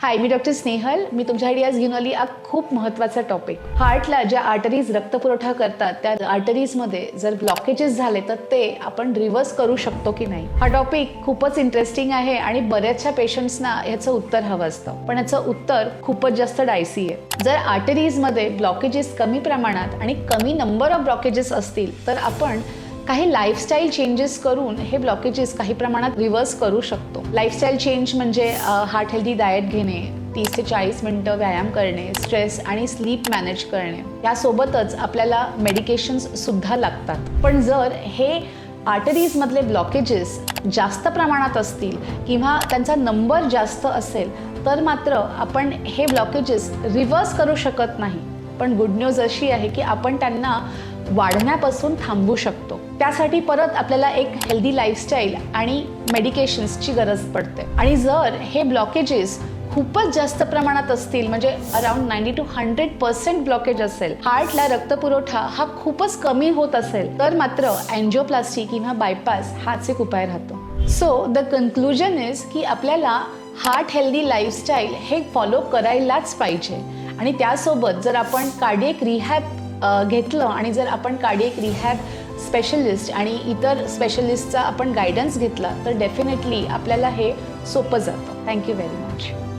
हाय, मी doctor Snehal. मी तुमच्यासाठी आज घेऊन आली खूप महत्त्वाचा टॉपिक. हार्टला ज्या आर्टरीज रक्तपुरवठा करतात त्या आर्टरीजमध्ये जर ब्लॉकेजेस झाले तर ते आपण रिव्हर्स करू शकतो की नाही. हा टॉपिक खूपच इंटरेस्टिंग आहे आणि बऱ्याचशा पेशंट्सना याचं उत्तर हवं असतं, पण याचं उत्तर खूपच जास्त डायसी आहे. जर आर्टरीजमध्ये ब्लॉकेजेस कमी प्रमाणात आणि कमी नंबर ऑफ ब्लॉकेजेस असतील तर आपण काही लाईफस्टाईल चेंजेस करून हे ब्लॉकेजेस काही प्रमाणात रिव्हर्स करू शकतो. लाईफस्टाईल चेंज म्हणजे हार्ट हेल्दी डाएट घेणे, 30 ते 40 मिनिटं व्यायाम करणे, स्ट्रेस आणि स्लीप मॅनेज करणे. यासोबतच आपल्याला मेडिकेशन्स सुद्धा लागतात. पण जर हे आर्टरीजमधले ब्लॉकेजेस जास्त प्रमाणात असतील किंवा त्यांचा नंबर जास्त असेल तर मात्र आपण हे ब्लॉकेजेस रिव्हर्स करू शकत नाही. पण गुड न्यूज अशी आहे की आपण त्यांना वाढण्यापासून थांबवू शकतो. त्यासाठी परत आपल्याला एक हेल्दी लाईफस्टाईल आणि मेडिकेशन्सची गरज पडते. आणि जर हे ब्लॉकेजेस खूपच जास्त प्रमाणात असतील, म्हणजे अराउंड 90 to 100% ब्लॉकेज असेल, हार्टला रक्तपुरवठा हा खूपच कमी होत असेल तर मात्र अँजिओप्लास्टी किंवा बायपास हाच एक उपाय राहतो. सो द कन्क्लुजन इज की आपल्याला हार्ट हेल्दी लाईफस्टाईल हे फॉलो करायलाच पाहिजे. आणि त्यासोबत जर आपण कार्डियक रिहॅब घेतलं आणि जर आपण कार्डियक रिहॅब स्पेशलिस्ट आणि इतर स्पेशलिस्टचा आपण गायडन्स घेतला तर डेफिनेटली आपल्याला हे सोपं जातं. Thank you very much.